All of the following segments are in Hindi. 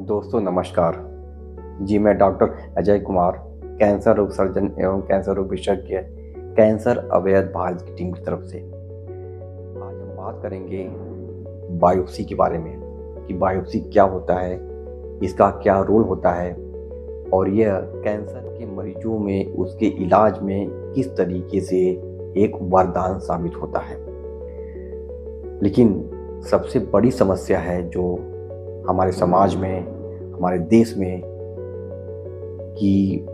दोस्तों नमस्कार। जी मैं डॉक्टर अजय कुमार, कैंसर रोग सर्जन एवं कैंसर रोग विशेषज्ञ, कैंसर अवयव भारत की टीम की तरफ से आज हम बात करेंगे बायोप्सी के बारे में कि बायोप्सी क्या होता है, इसका क्या रोल होता है और यह कैंसर के मरीजों में उसके इलाज में किस तरीके से एक वरदान साबित होता है। लेकिन सबसे बड़ी समस्या है जो हमारे समाज में, हमारे देश में, कि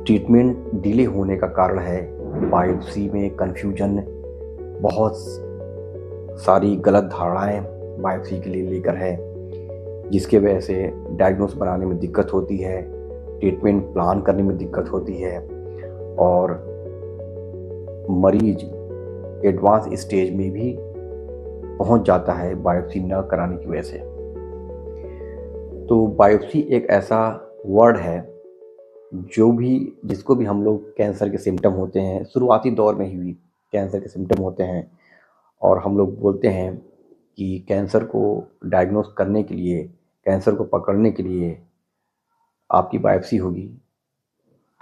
ट्रीटमेंट डिले होने का कारण है बायोप्सी में कन्फ्यूजन। बहुत सारी गलत धारणाएं बायोप्सी के लिए लेकर है, जिसके वजह से डायग्नोस बनाने में दिक्कत होती है, ट्रीटमेंट प्लान करने में दिक्कत होती है और मरीज एडवांस स्टेज में भी पहुंच जाता है बायोप्सी न कराने की वजह से। तो बायोप्सी एक ऐसा वर्ड है जिसको भी हम लोग कैंसर के सिम्टम होते हैं, शुरुआती दौर में ही कैंसर के सिम्टम होते हैं और हम लोग बोलते हैं कि कैंसर को डायग्नोस करने के लिए, कैंसर को पकड़ने के लिए आपकी बायोप्सी होगी।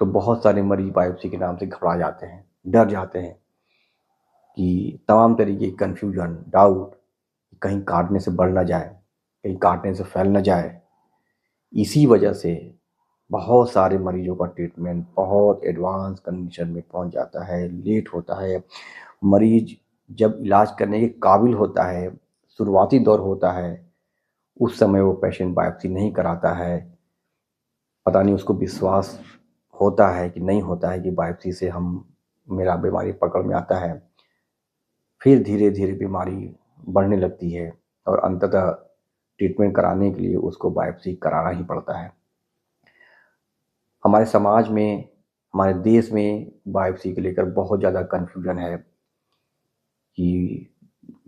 तो बहुत सारे मरीज बायोप्सी के नाम से घबरा जाते हैं, डर जाते हैं कि तमाम तरीके की कन्फ्यूजन, डाउट, कहीं काटने से बढ़ ना जाए, कहीं काटने से फैल ना जाए। इसी वजह से बहुत सारे मरीजों का ट्रीटमेंट बहुत एडवांस कंडीशन में पहुंच जाता है, लेट होता है। मरीज जब इलाज करने के काबिल होता है, शुरुआती दौर होता है, उस समय वो पेशेंट बायोप्सी नहीं कराता है। पता नहीं उसको विश्वास होता है कि नहीं होता है कि बायोप्सी से मेरा बीमारी पकड़ में आता है। फिर धीरे धीरे बीमारी बढ़ने लगती है और अंततः ट्रीटमेंट कराने के लिए उसको बायोप्सी कराना ही पड़ता है। हमारे समाज में, हमारे देश में बायोप्सी को लेकर बहुत ज़्यादा कन्फ्यूजन है कि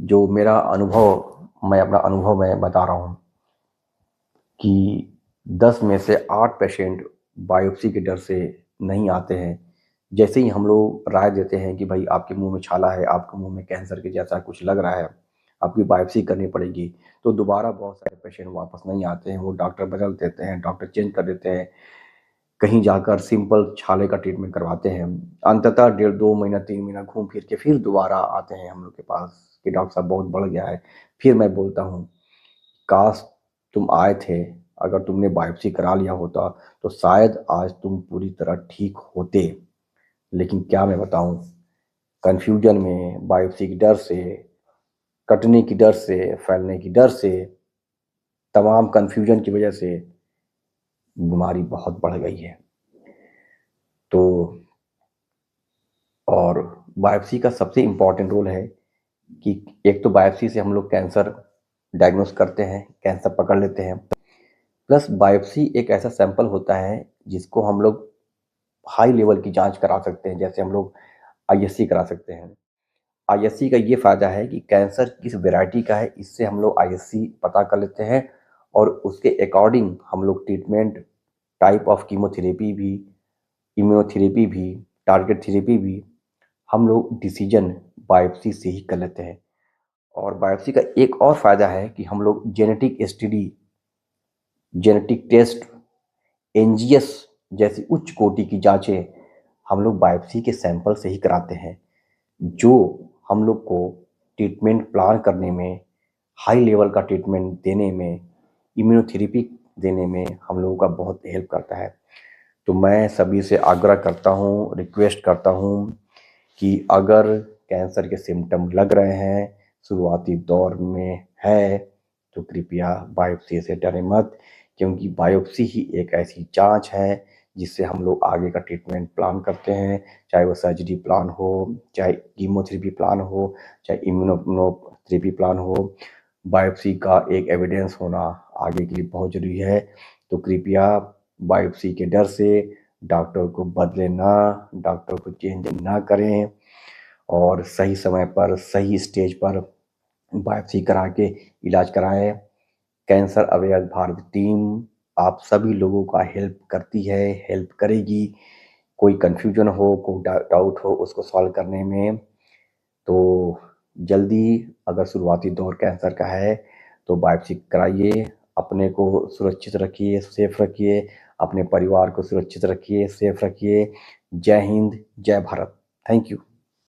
जो मेरा अनुभव, मैं अपना अनुभव मैं बता रहा हूँ कि 10 में से 8 पेशेंट बायोप्सी के डर से नहीं आते हैं। जैसे ही हम लोग राय देते हैं कि भाई आपके मुंह में छाला है, आपके मुंह में कैंसर के जैसा कुछ लग रहा है, आपकी बायोप्सी करनी पड़ेगी, तो दोबारा बहुत सारे पेशेंट वापस नहीं आते हैं। वो डॉक्टर बदल देते हैं, डॉक्टर चेंज कर देते हैं, कहीं जाकर सिंपल छाले का ट्रीटमेंट करवाते हैं। अंततः 1.5-2 महीना 3 महीना घूम फिर के फिर दोबारा आते हैं हम लोग के पास कि डॉक्टर साहब बहुत बढ़ गया है। फिर मैं बोलता हूँ काश तुम आए थे, अगर तुमने बायोप्सी करा लिया होता तो शायद आज तुम पूरी तरह ठीक होते। लेकिन क्या मैं बताऊं, कन्फ्यूजन में, बायोप्सी के डर से, कटने की डर से, फैलने की डर से, तमाम कन्फ्यूजन की वजह से बीमारी बहुत बढ़ गई है। तो और बायोप्सी का सबसे इम्पॉर्टेंट रोल है कि एक तो बायोप्सी से हम लोग कैंसर डायग्नोस करते हैं, कैंसर पकड़ लेते हैं। प्लस बायोप्सी एक ऐसा सैंपल होता है जिसको हम लोग हाई लेवल की जांच करा सकते हैं। जैसे हम लोग आईएससी करा सकते हैं। आईएससी का ये फ़ायदा है कि कैंसर किस वैरायटी का है, इससे हम लोग आईएससी पता कर लेते हैं और उसके अकॉर्डिंग हम लोग ट्रीटमेंट, टाइप ऑफ कीमोथेरेपी भी, इम्यूनोथेरेपी भी, टारगेट थेरेपी भी हम लोग डिसीजन बायोप्सी से ही कर लेते हैं। और बायोप्सी का एक और फ़ायदा है कि हम लोग genetic study, genetic test, NGS जैसी उच्च कोटि की जांचें हम लोग बायोप्सी के सैंपल से ही कराते हैं, जो हम लोग को ट्रीटमेंट प्लान करने में, हाई लेवल का ट्रीटमेंट देने में, इम्यूनोथेरेपी देने में हम लोगों का बहुत हेल्प करता है। तो मैं सभी से आग्रह करता हूँ, रिक्वेस्ट करता हूँ कि अगर कैंसर के सिम्टम लग रहे हैं, शुरुआती दौर में है, तो कृपया बायोप्सी से डरें मत, क्योंकि बायोप्सी ही एक ऐसी जांच है जिससे हम लोग आगे का ट्रीटमेंट प्लान करते हैं। चाहे वो सर्जरी प्लान हो, चाहे कीमोथेरेपी प्लान हो, चाहे इम्यूनोथेरेपी प्लान हो, बायोप्सी का एक एविडेंस होना आगे के लिए बहुत ज़रूरी है। तो कृपया बायोप्सी के डर से डॉक्टर को बदले ना, डॉक्टर को चेंज ना करें और सही समय पर, सही स्टेज पर बायोप्सी करा के इलाज कराएं। कैंसर अवेयर भारत टीम आप सभी लोगों का हेल्प करती है, हेल्प करेगी। कोई कन्फ्यूजन हो, कोई डाउट हो, उसको सॉल्व करने में, तो जल्दी, अगर शुरुआती दौर कैंसर का है तो बायोप्सी कराइए। अपने को सुरक्षित रखिए, सेफ रखिए, अपने परिवार को सुरक्षित रखिए, सेफ रखिए। जय हिंद, जय भारत। Thank you.